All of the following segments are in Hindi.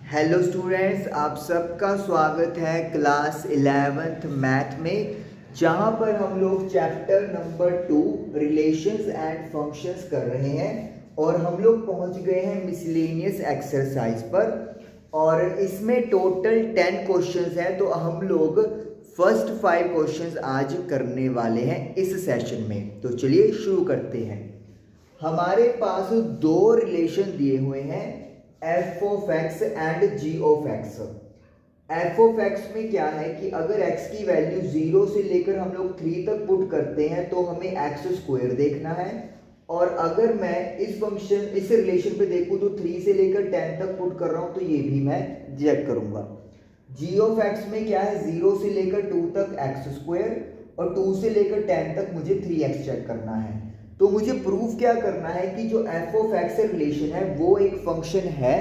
हेलो स्टूडेंट्स, आप सबका स्वागत है क्लास 11th मैथ में, जहां पर हम लोग chapter number 2 relations and functions कर रहे हैं और हम लोग पहुंच गए हैं मिसलेनियस एक्सरसाइज पर। और इसमें टोटल 10 क्वेश्चंस हैं, तो हम लोग फर्स्ट 5 क्वेश्चंस आज करने वाले हैं इस सेशन में। तो चलिए शुरू करते हैं। हमारे पास दो रिलेशन दिए हुए हैं, f of x and g of x. F of x में क्या है कि अगर एक्स की वैल्यू 0 से लेकर हम लोग 3 तक पुट करते हैं तो हमें एक्स स्क्वायर देखना है। और अगर मैं इस रिलेशन पे देखूं तो 3 से लेकर 10 तक पुट कर रहा हूं तो ये भी मैं चेक करूंगा। जी ऑफ एक्स में क्या है, 0 से लेकर 2 तक एक्स स्क्वायर और 2 से लेकर 10 तक मुझे 3x चेक करना है। तो मुझे प्रूफ क्या करना है कि जो एफ ऑफ एक्स रिलेशन है वो एक फंक्शन है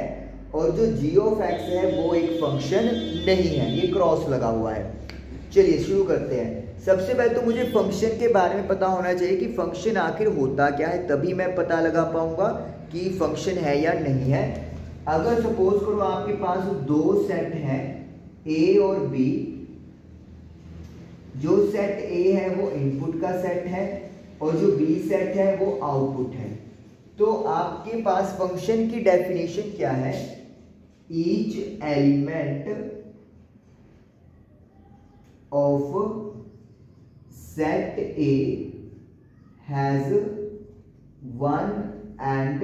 और जो जी ऑफ एक्स है वो एक फंक्शन नहीं है, ये क्रॉस लगा हुआ है। चलिए शुरू करते हैं। सबसे पहले तो मुझे फंक्शन के बारे में पता होना चाहिए कि फंक्शन आखिर होता क्या है, तभी मैं पता लगा पाऊंगा कि फंक्शन है या नहीं है। अगर सपोज करो आपके पास दो सेट हैं ए और बी, जो सेट ए है वो इनपुट का सेट है और जो बी सेट है वो आउटपुट है, तो आपके पास फंक्शन की डेफिनेशन क्या है, each element of set A has one and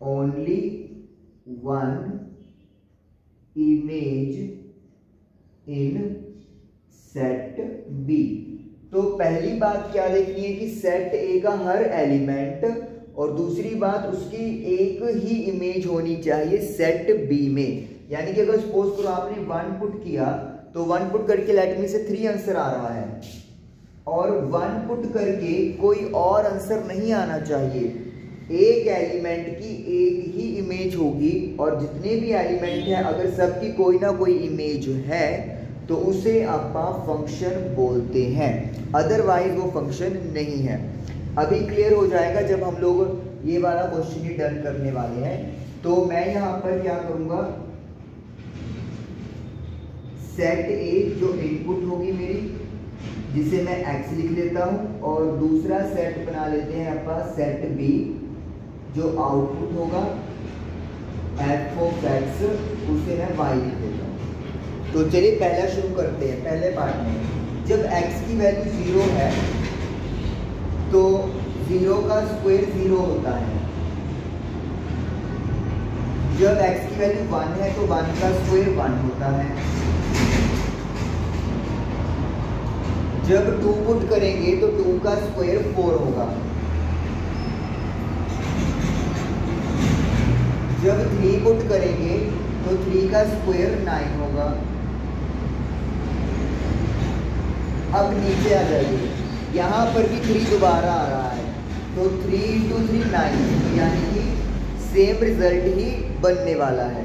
only one image in set B. तो पहली बात क्या देखनी है कि सेट ए का हर एलिमेंट, और दूसरी बात उसकी एक ही इमेज होनी चाहिए सेट बी में। यानी कि अगर सपोज करो आपने 1 पुट किया तो 1 पुट करके लेट मी से 3 आंसर आ रहा है, और 1 पुट करके कोई और आंसर नहीं आना चाहिए। एक एलिमेंट की एक ही इमेज होगी और जितने भी एलिमेंट हैं अगर सबकी कोई ना कोई इमेज है तो उसे आप फंक्शन बोलते हैं, अदरवाइज वो फंक्शन नहीं है। अभी क्लियर हो जाएगा जब हम लोग ये वाला क्वेश्चन ही डन करने वाले हैं। तो मैं यहाँ पर क्या करूँगा, सेट ए जो इनपुट होगी मेरी, जिसे मैं एक्स लिख लेता हूँ, और दूसरा सेट बना लेते हैं अपना सेट बी जो आउटपुट होगा एफ ऑफ एक्स, उसे मैं वाई लिख देता हूँ। तो चलिए पहला शुरू करते हैं। पहले पार्ट में जब x की वैल्यू 0 है तो 0 का स्क्वायर 0 होता है। जब x की वैल्यू 1 है तो 1 का स्क्वायर 1 होता है। जब 2 पुट करेंगे तो 2 का स्क्वायर 4 होगा। जब 3 पुट करेंगे तो 3 का स्क्वायर 9 होगा। अब नीचे आ जाइए, यहाँ पर भी 3 दोबारा आ रहा है तो 3 × 3 9, यानी कि सेम रिजल्ट ही बनने वाला है।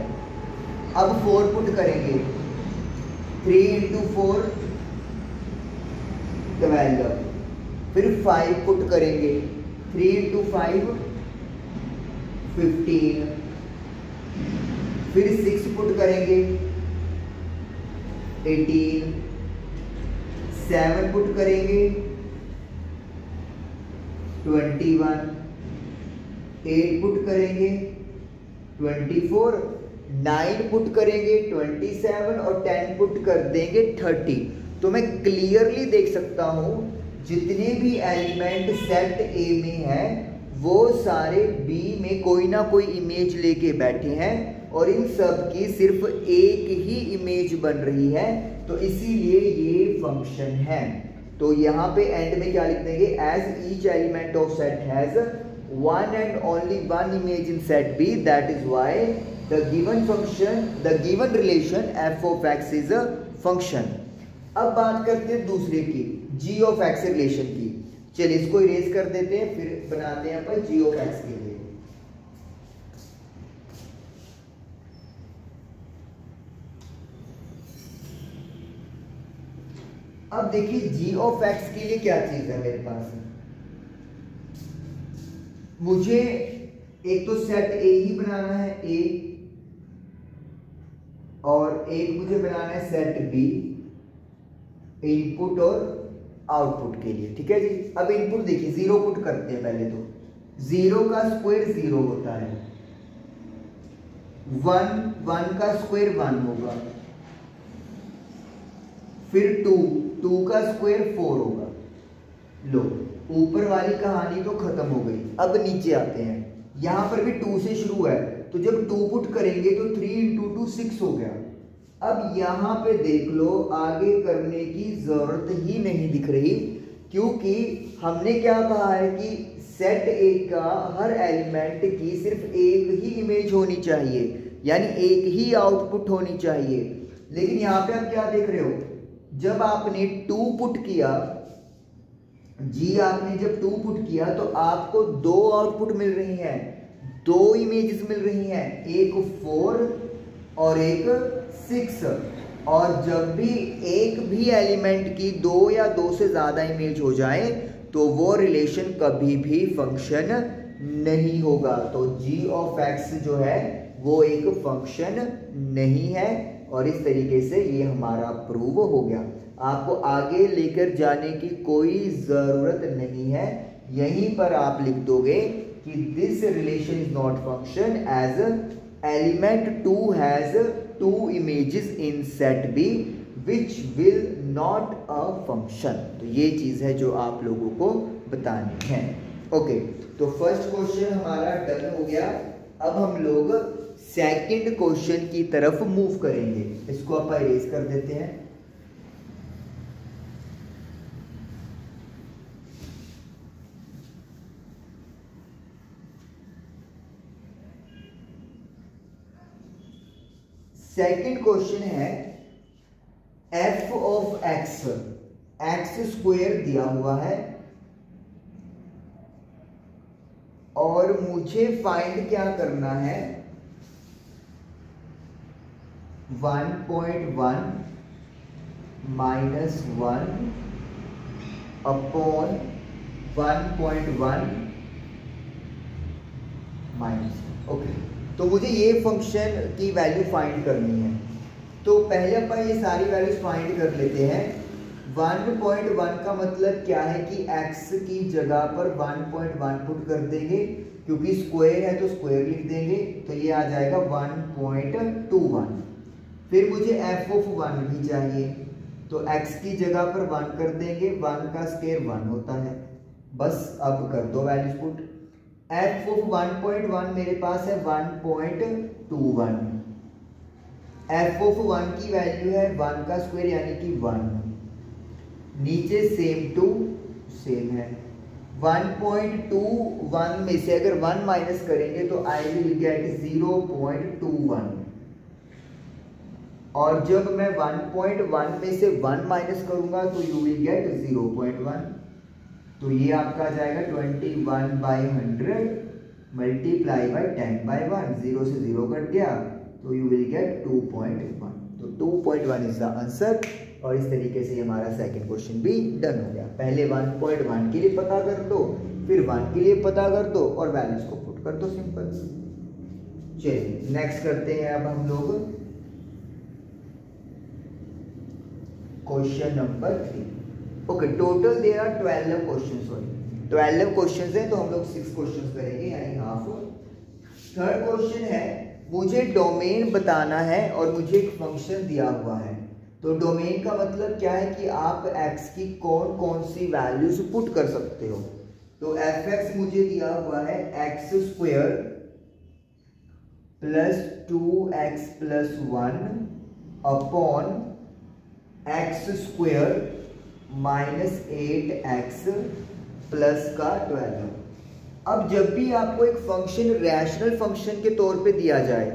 अब 4 पुट करेंगे, 3 × 4 12, फिर 5 पुट करेंगे, 3 × 5 15, फिर 6 पुट करेंगे 18, 7 पुट करेंगे 21, 8 पुट करेंगे 24, 9 पुट करेंगे 27 और 10 पुट कर देंगे 30। तो मैं क्लियरली देख सकता हूं जितने भी एलिमेंट सेट ए में है वो सारे बी में कोई ना कोई इमेज लेके बैठे हैं और इन सब की सिर्फ एक ही इमेज बन रही है, तो इसीलिए ये फंक्शन है। तो यहाँ पे एंड में क्या लिख देंगे, as each element of set has one and only one image in set B, that is why the given relation f of x is a function. अब बात करते हैं दूसरे की, जी ऑफ एक्स रिलेशन की। चलिए इसको इरेज कर देते हैं, फिर बनाते हैं अपन जी ऑफ एक्स के लिए। अब देखिए जी ऑफ एक्स के लिए क्या चीज है मेरे पास, मुझे एक तो सेट ए ही बनाना है, ए और एक मुझे बनाना है सेट बी इनपुट और आउटपुट के लिए, ठीक है जी। अब इनपुट देखिए, 0 पुट करते हैं पहले तो। 0 का स्क्वायर 0 होता है, 1 का स्क्वायर 1 होगा, फिर 2 का स्क्वायर 4 होगा। लो, ऊपर वाली कहानी तो खत्म हो गई। अब नीचे आते हैं, यहां पर भी 2 से शुरू है, तो जब 2 पुट करेंगे तो 3 × 2 6 हो गया। अब यहां पे देख लो, आगे करने की जरूरत ही नहीं दिख रही, क्योंकि हमने क्या कहा है कि सेट ए का हर एलिमेंट की सिर्फ एक ही इमेज होनी चाहिए, यानी एक ही आउटपुट होनी चाहिए। लेकिन यहाँ पे आप क्या देख रहे हो, जब आपने 2 पुट किया जी, आपने जब 2 पुट किया तो आपको 2 आउटपुट मिल रही हैं, 2 इमेजेस मिल रही हैं, एक 4 और एक 6। और जब भी एक भी एलिमेंट की 2 या 2 से ज्यादा इमेज हो जाए तो वो रिलेशन कभी भी फंक्शन नहीं होगा। तो g ऑफ x जो है वो एक फंक्शन नहीं है, और इस तरीके से ये हमारा प्रूव हो गया। आपको आगे लेकर जाने की कोई जरूरत नहीं है, यहीं पर आप लिख दोगे कि this relation is not function as element 2 has 2 images in set B which will not a function. तो ये चीज है जो आप लोगों को बतानी है। ओके, तो फर्स्ट क्वेश्चन हमारा डन हो गया। अब हम लोग सेकंड क्वेश्चन की तरफ मूव करेंगे। इसको आप इरेज कर देते हैं। सेकंड क्वेश्चन है f ऑफ x स्क्वायर दिया हुआ है और मुझे फाइंड क्या करना है, 1.1 माइनस 1 अपॉन 1.1 माइनस। ओके, तो मुझे ये फंक्शन की वैल्यू फाइंड करनी है। तो पहले अपन ये सारी वैल्यूज फाइंड कर लेते हैं। 1.1 का मतलब क्या है कि x की जगह पर 1.1 पुट कर देंगे, क्योंकि स्क्वायर है तो स्क्वायर लिख देंगे, तो ये आ जाएगा 1.21। फिर मुझे f ऑफ 1 भी चाहिए, तो x की जगह पर 1 कर देंगे, 1 का स्क्वायर 1 होता है। बस अब कर दो वैल्यूज पुट। f ऑफ 1.1 मेरे पास है 1.21, f ऑफ 1 की वैल्यू है 1 का स्क्वायर यानी कि 1, नीचे सेम टू सेम है। 1.21 में से अगर 1 माइनस करेंगे तो आई विल गेट 0.21, और जब मैं 1.1 में से 1 माइनस करूंगा तो यू विल गेट 0.1। तो ये आपका आ जाएगा 21/100 मल्टीप्लाई बाई 10/1, 0 से 0 कट गया, तो यू विल गेट 2.1। तो 2.1 इज द आंसर। और इस तरीके से हमारा सेकंड क्वेश्चन भी डन हो गया। पहले 1.1 के लिए पता कर दो, फिर 1 के लिए पता कर दो और वैल्यूज को पुट कर दो, सिंपल। चलिए नेक्स्ट करते हैं अब हम लोग question number 3। Okay, total there are 12 question, sorry 12 question है, तो हम लोग 6 क्वेश्चन करेंगे यानी हाफ। थर्ड क्वेश्चन है, मुझे डोमेन बताना है और मुझे एक फंक्शन दिया हुआ है। तो डोमेन का मतलब क्या है कि आप x की कौन कौन सी वैल्यूज पुट कर सकते हो। तो fx मुझे दिया हुआ है x square plus 2x plus 1 upon x square minus 8x plus का 12। अब जब भी आपको एक फंक्शन रैशनल फंक्शन के तौर पे दिया जाए,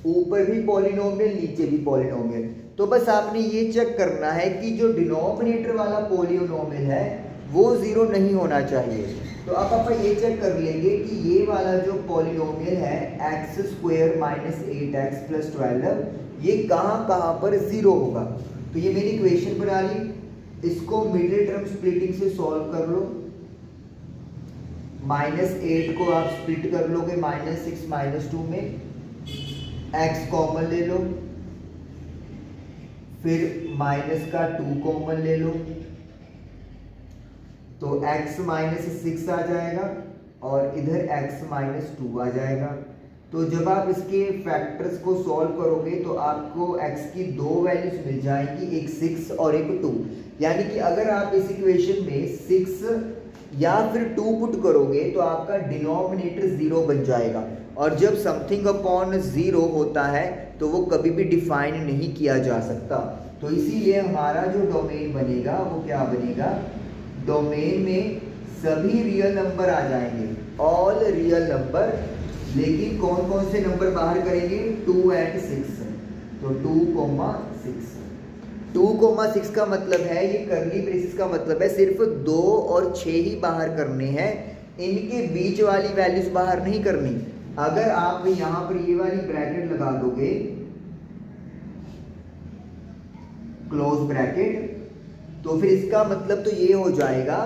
ऊपर भी पॉलिनोमियल नीचे भी पॉलिनोमियल, तो बस आपने ये चेक करना है कि जो डिनोमिनेटर वाला पॉलिनोमियल है वो 0 नहीं होना चाहिए। तो अब आप ये चेक कर लेंगे कि ये वाला जो पॉलिनोमियल है x square minus 8x plus 12, ये कहाँ पर 0 होगा। तो ये मेरी इक्वेशन बना ली, इसको मिडिल टर्म स्प्लिटिंग से सॉल्व कर लो। -8 को आप स्प्लिट कर लोगे -6 -2 में, x कॉमन ले लो, फिर माइनस का 2 कॉमन ले लो तो x माइनस 6 आ जाएगा और इधर x माइनस 2 आ जाएगा। तो जब आप इसके फैक्टर्स को सॉल्व करोगे तो आपको x की दो वैल्यूज मिल जाएंगी, एक 6 और एक 2। यानी कि अगर आप इस इक्वेशन में 6 या फिर 2 पुट करोगे तो आपका डिनोमिनेटर 0 बन जाएगा। और जब समथिंग अपॉन 0 होता है तो वो कभी भी डिफाइन नहीं किया जा सकता। तो इसीलिए हमारा जो डोमेन बनेगा वो क्या बनेगा, डोमेन में सभी रियल नंबर आ जाएंगे, ऑल रियल नंबर। लेकिन कौन कौन से नंबर बाहर करेंगे, 2 and 6। तो 2,6 2,6 का मतलब है, ये कर्ली ब्रेसेस का मतलब है सिर्फ 2 और 6 ही बाहर करने हैं, इनके बीच वाली वैल्यूज बाहर नहीं करनी। अगर आप यहां पर ये वाली ब्रैकेट लगा दोगे, क्लोज ब्रैकेट, तो फिर इसका मतलब तो ये हो जाएगा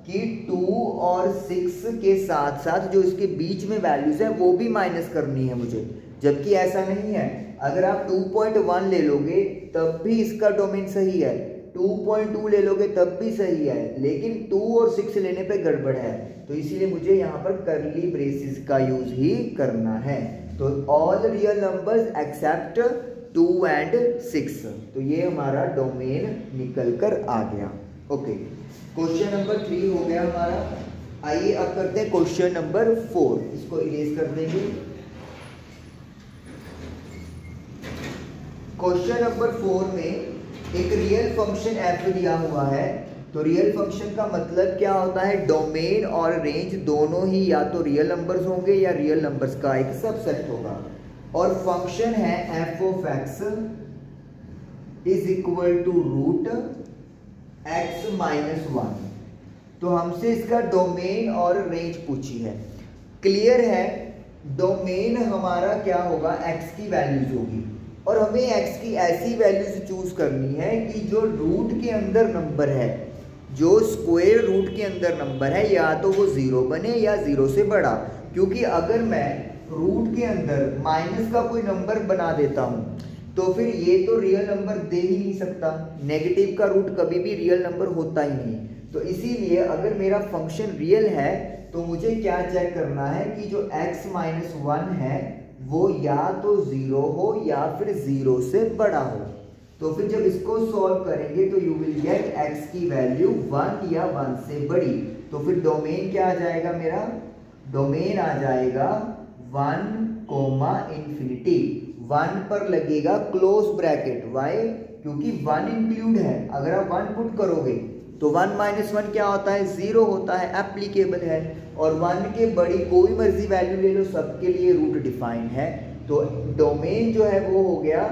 कि 2 और 6 के साथ साथ जो इसके बीच में वैल्यूज है वो भी माइनस करनी है मुझे, जबकि ऐसा नहीं है। अगर आप 2.1 ले लोगे तब भी इसका डोमेन सही है, 2.2 ले लोगे तब भी सही है, लेकिन 2 और 6 लेने पे गड़बड़ है। तो इसीलिए मुझे यहाँ पर कर्ली ब्रेसेस का यूज ही करना है। तो all real numbers accept 2 and 6। तो ये हमारा डोमेन निकल कर आ गया। ओके, क्वेश्चन नंबर 3 हो गया हमारा। आइए अब करते हैं क्वेश्चन नंबर 4। इसको इरेज कर देंगे। क्वेश्चन नंबर 4 में एक रियल फंक्शन f दिया हुआ है। तो रियल फंक्शन का मतलब क्या होता है, डोमेन और रेंज दोनों ही या तो रियल नंबर्स होंगे या रियल नंबर्स का एक सबसेट होगा। और फंक्शन है f of x is equal to root x minus 1। तो हमसे इसका डोमेन और रेंज पूछी है। क्लियर है, डोमेन हमारा क्या होगा, x की वैल्यूज होगी और हमें x की ऐसी वैल्यूज चूज करनी है कि जो रूट के अंदर नंबर है, जो स्क्वायर रूट के अंदर नंबर है, या तो वो 0 बने या 0 से बड़ा। क्योंकि अगर मैं रूट के अंदर माइनस का कोई नंबर बना देता हूँ तो फिर ये तो रियल नंबर दे ही नहीं सकता। नेगेटिव का रूट कभी भी रियल नंबर होता ही नहीं। तो इसीलिए अगर मेरा फंक्शन रियल है तो मुझे क्या चेक करना है कि जो x माइनस 1 है वो या तो 0 हो या फिर 0 से बड़ा हो। तो फिर जब इसको सॉल्व करेंगे तो यू विल गेट x की वैल्यू 1 या 1 से बड़ी। तो फिर डोमेन क्या आ जाएगा, मेरा डोमेन आ जाएगा 1, इंफिनिटी। 1 पर लगेगा क्लोज ब्रैकेट। वाई? क्योंकि 1 इंक्लूड है। अगर आप 1 पुट करोगे तो 1 माइनस 1 क्या होता है, 0 होता है, एप्लीकेबल है। और 1 के बड़ी कोई मर्जी वैल्यू ले लो, सबके लिए रूट डिफाइन है। तो डोमेन जो है वो हो गया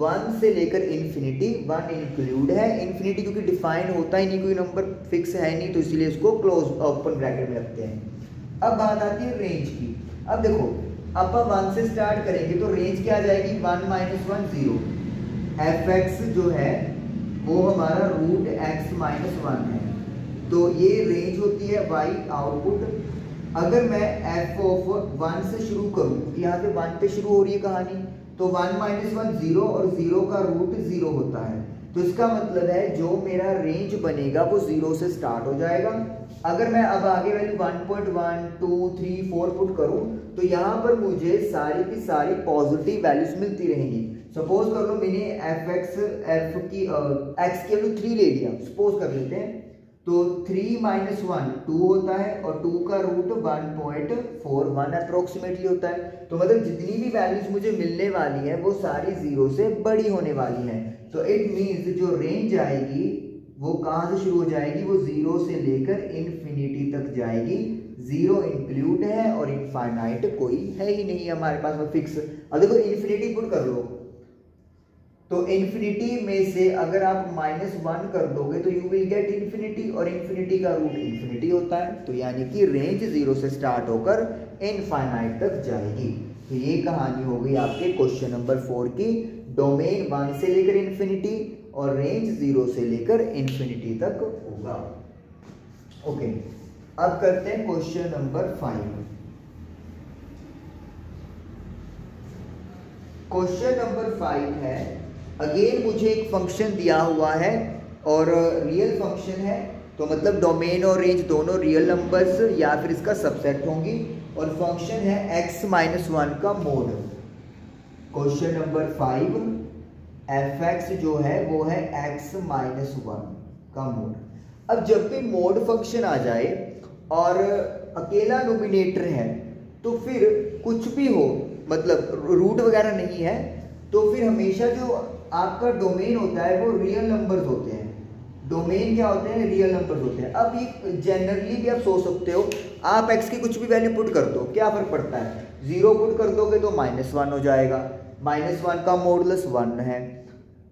1 से लेकर इन्फिनिटी। 1 इंक्लूड है, इन्फिनिटी क्योंकि डिफाइन होता ही नहीं, कोई नंबर फिक्स है नहीं, तो इसलिए इसको क्लोज ओपन ब्रैकेट में रखते हैं। अब बात आती है रेंज की। अब देखो, अब 1 से स्टार्ट करेंगे तो रेंज क्या आ जाएगी, 1 माइनस 1 0। एफ एक्स जो है वो हमारा रूट x माइनस 1 है। तो ये रेंज होती है y आउटपुट। अगर मैं f ऑफ 1 से शुरू करूं, यहाँ पे 1 पे शुरू हो रही है कहानी, तो 1 माइनस 1 0 और 0 का रूट 0 होता है। तो इसका मतलब है जो मेरा रेंज बनेगा वो 0 से स्टार्ट हो जाएगा। अगर मैं अब आगे वैल्यू 1.1 2 3 4 पुट करूं तो यहाँ पर मुझे सारी की सारी पॉजिटिव वैल्यूज मिलती रहेंगी। सपोज कर लो मैंने f की x की वैल्यू 3 ले लिया, सपोज कर लेते हैं। तो 3 माइनस 1 2 होता है और 2 का रूट 1.41 अप्रोक्सीमेटली होता है। तो मतलब जितनी भी वैल्यूज मुझे मिलने वाली है वो सारी 0 से बड़ी होने वाली हैं। तो इट मीन्स जो रेंज आएगी वो कहाँ से शुरू हो जाएगी, वो 0 से लेकर इन्फिनिटी तक जाएगी। 0 इंक्लूड है और इनफाइनाइट कोई है ही नहीं हमारे पास में फिक्स। अब देखो इन्फिनिटी पुट कर लो तो इन्फिनिटी में से अगर आप -1 कर दोगे तो यू विल गेट इन्फिनिटी, और इन्फिनिटी का रूट इन्फिनिटी होता है। तो यानी कि रेंज 0 से स्टार्ट होकर इनफाइनाइट तक जाएगी। तो ये कहानी हो गई आपके क्वेश्चन नंबर 4 की। डोमेन 1 से लेकर इन्फिनिटी और रेंज 0 से लेकर इन्फिनिटी तक होगा। ओके, अब करते हैं क्वेश्चन नंबर 5। क्वेश्चन नंबर 5 है अगेन मुझे एक फंक्शन दिया हुआ है और रियल फंक्शन है, तो मतलब डोमेन और रेंज दोनों रियल नंबर्स या फिर इसका सबसेट होंगी, और फंक्शन है x-1 का मोड। क्वेश्चन नंबर 5, fx जो है वो है x-1 का मोड। अब जब भी मोड फंक्शन आ जाए और अकेला नोमिनेटर है तो फिर कुछ भी हो, मतलब रूट वगैरह नहीं है, तो फिर हमेशा जो आपका डोमेन होता है वो रियल नंबर्स होते हैं। डोमेन क्या होते हैं? रियल नंबर्स होते हैं। अब ये जनरली भी आप सोच सकते हो, आप x की कुछ भी वैल्यू पुट कर दो, क्या फर्क पड़ता है? 0 पुट कर दोगे तो -1 हो जाएगा, -1 का मॉडुलस 1 है,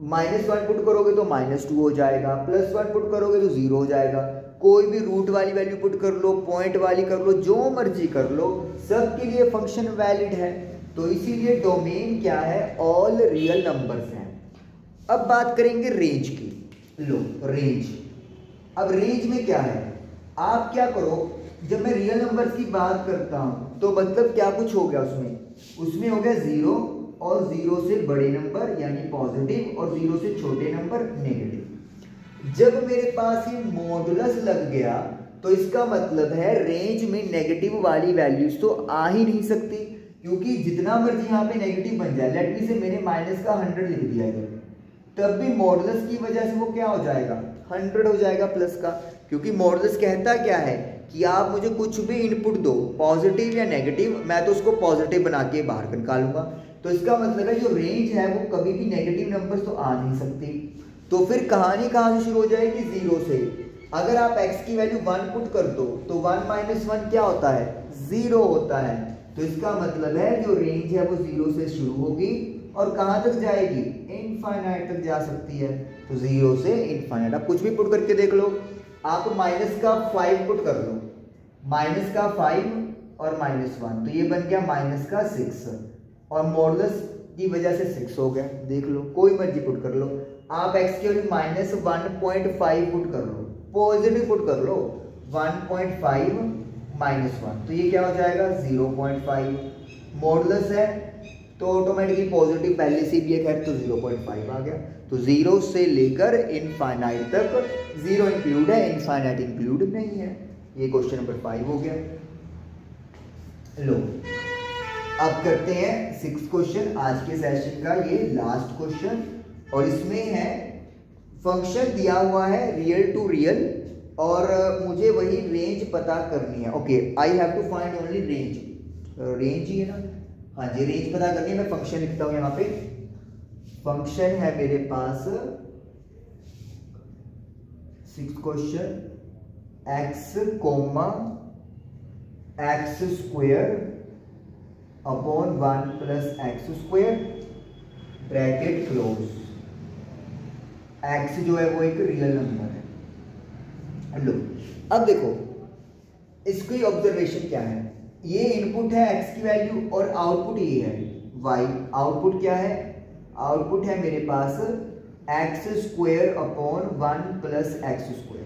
-1 पुट करोगे तो -2 हो जाएगा, +1 पुट करोगे तो 0 हो जाएगा। कोई भी रूट वाली वैल्यू पुट कर लो, पॉइंट वाली कर लो, जो मर्जी कर लो, सबके लिए फंक्शन वैलिड है। तो इसीलिए डोमेन क्या है? ऑल रियल नंबर्स हैं। अब बात करेंगे रेंज की। लो रेंज, अब रेंज में क्या है? आप क्या करो, जब मैं रियल नंबर्स की बात करता हूं तो मतलब क्या कुछ हो गया उसमें हो गया 0 और 0 से बड़े नंबर यानी पॉजिटिव और 0 से छोटे नंबर नेगेटिव। जब मेरे पास ये मॉडुलस लग गया तो इसका मतलब है रेंज में नेगेटिव वाली वैल्यूज तो आ ही नहीं सकती, क्योंकि जितना मर्जी यहाँ पे नेगेटिव बन जाए, लेट मी से मैंने माइनस का 100 लिख दिया है, तब भी मॉडुलस की वजह से वो क्या हो जाएगा? 100 हो जाएगा प्लस का, क्योंकि मॉडुलस कहता क्या है कि आप मुझे कुछ भी इनपुट दो, पॉजिटिव या नेगेटिव, मैं तो उसको पॉजिटिव बना के बाहर निकालूंगा। तो इसका मतलब है जो रेंज है वो कभी भी नेगेटिव नंबर तो आ नहीं सकती। तो फिर कहानी कहाँ से शुरू हो जाएगी? 0 से। अगर आप x की वैल्यू 1 पुट कर दो तो 1 - 1 क्या होता है? 0 होता है। तो इसका मतलब है जो रेंज है वो 0 से शुरू होगी और कहाँ तक जाएगी? इनफाइनाइट तक जा सकती है। तो 0 से इनफाइनाइट। आप कुछ भी पुट करके देख लो, आप -5 पुट कर लो, -5 और -1, तो ये बन गया -6 और मॉडुलस की वजह से 6 हो गया। देख लो, कोई मर्जी पुट कर लो। आप x की वैल्यू -1.5 पुट कर लो, पॉजिटिव पुट कर लो, 1.5 -1, तो ये क्या हो जाएगा? 0.5। मॉडुलस है तो ऑटोमेटिकली पॉजिटिव पहले से भी एक है, तो 0.5 आ गया। तो 0 से लेकर इनफाइनाइट तक 0 इंक्लूड है, इनफाइनाइट इंक्लूड नहीं है। ये क्वेश्चन नंबर 5 हो गया। लो अब करते हैं 6th क्वेश्चन, आज के सेशन का ये लास्ट क्वेश्चन, और इसमें है फंक्शन दिया हुआ है रियल टू रियल और मुझे वही रेंज पता करनी है। Okay, I have to find only range, range ही है ना? हाँ जी, रेंज पता करनी है। मैं फंक्शन लिखता हूं यहाँ पे। फंक्शन है मेरे पास 6th question, x, x² upon 1 + x² bracket close. x जो है वो एक रियल नंबर है। लो अब देखो इसकी ऑब्जर्वेशन क्या है? ये इनपुट है x की वैल्यू और आउटपुट ये है y। आउटपुट क्या है? आउटपुट है मेरे पास x² अपॉन 1 + x²।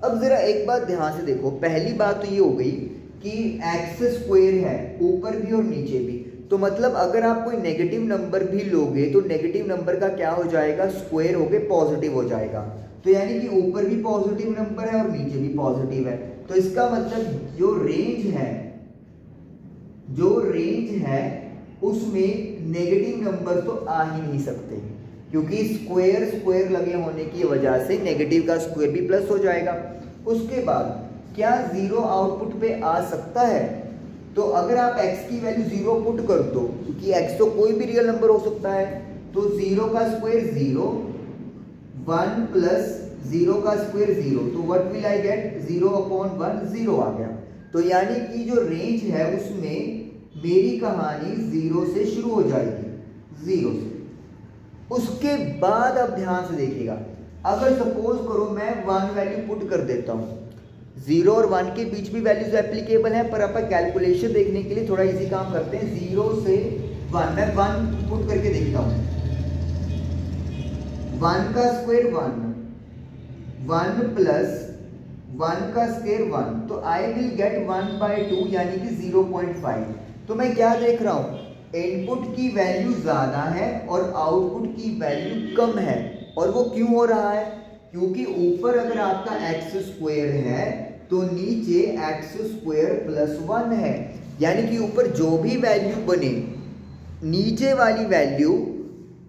अब जरा एक बात ध्यान से देखो, पहली बात तो ये हो गई कि x² है ऊपर भी और नीचे भी, तो मतलब अगर आप कोई नेगेटिव नंबर भी लोगे तो नेगेटिव नंबर का क्या हो जाएगा? स्क्वायर होके पॉजिटिव हो जाएगा। तो यानी कि ऊपर भी पॉजिटिव नंबर है और नीचे भी पॉजिटिव है। तो इसका मतलब जो रेंज है उसमें नेगेटिव नंबर तो आ ही नहीं सकते, क्योंकि स्क्वायर लगे होने की वजह से नेगेटिव का स्क्वायर भी प्लस हो जाएगा। उसके बाद क्या 0 आउटपुट पे आ सकता है? तो अगर आप x की वैल्यू 0 पुट कर दो, क्योंकि x तो कोई भी रियल नंबर हो सकता है, तो 0 का स्क्वायर 0, 1 + 0 का स्क्वायर 0, तो what will I get? 0 upon 1 0 आ गया। तो यानी कि जो रेंज है उसमें मेरी कहानी 0 से शुरू हो जाएगी, 0 से। उसके बाद अब ध्यान से देखिएगा, अगर सपोज करो मैं 1 वैल्यू पुट कर देता हूं, 0 और 1 के बीच भी वैल्यूज एप्लीकेबल है, पर अपन कैलकुलेशन देखने के लिए थोड़ा इजी काम करते हैं। 0 से 1, मैं 1 पुट करके देखता हूं, 1 का स्क्वायर 1, 1 + 1 का स्क्वायर 1, तो आई विल गेट 1/2 यानी कि 0.5। तो मैं क्या देख रहा हूं? इनपुट की वैल्यू ज़्यादा है और आउटपुट की वैल्यू कम है। और वो क्यों हो रहा है? क्योंकि ऊपर अगर आपका एक्स स्क्वायर है तो नीचे एक्स स्क्वायर प्लस 1 है, यानी कि ऊपर जो भी वैल्यू बने नीचे वाली वैल्यू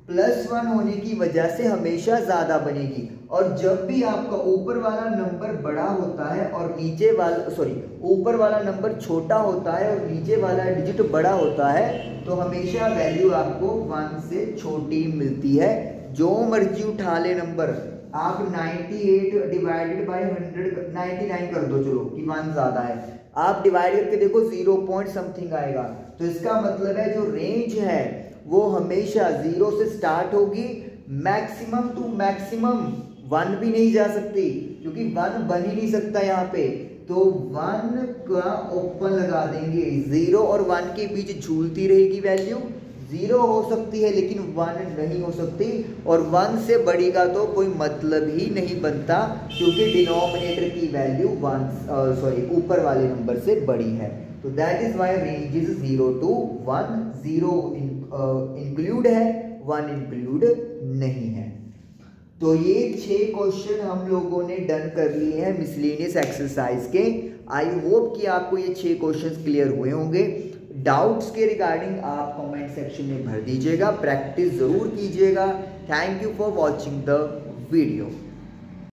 प्लस 1 होने की वजह से हमेशा ज़्यादा बनेगी। और जब भी आपका ऊपर वाला नंबर बड़ा होता है और नीचे वाला ऊपर वाला नंबर छोटा होता है और नीचे वाला डिजिट बड़ा होता है तो हमेशा वैल्यू आपको 1 से छोटी मिलती है। जो मर्जी उठा ले नंबर, आप 98 डिवाइडेड बाय 199 कर दो, चलो कि 1 ज़्यादा है, आप डिवाइड करके देखो 0 पॉइंट समथिंग आएगा। तो इसका मतलब है जो रेंज है वो हमेशा 0 से स्टार्ट होगी, मैक्सिमम टू मैक्सिमम 1 भी नहीं जा सकती क्योंकि 1 बन ही नहीं सकता यहाँ पे। तो 1 का ओपन लगा देंगे, 0 और 1 के बीच झूलती रहेगी वैल्यू। 0 हो सकती है लेकिन 1 नहीं हो सकती, और 1 से बड़ी का तो कोई मतलब ही नहीं बनता क्योंकि डिनोमिनेटर की वैल्यू ऊपर वाले नंबर से बड़ी है। तो that is why range is 0 to 1। 0 include है, 1 इंक्लूड नहीं है। तो ये 6 क्वेश्चन हम लोगों ने डन कर लिए हैं मिसलेनियस एक्सरसाइज के। आई होप कि आपको ये 6 क्वेश्चंस क्लियर हुए होंगे। डाउट्स के रिगार्डिंग आप कमेंट सेक्शन में भर दीजिएगा, प्रैक्टिस ज़रूर कीजिएगा। Thank you for watching the video.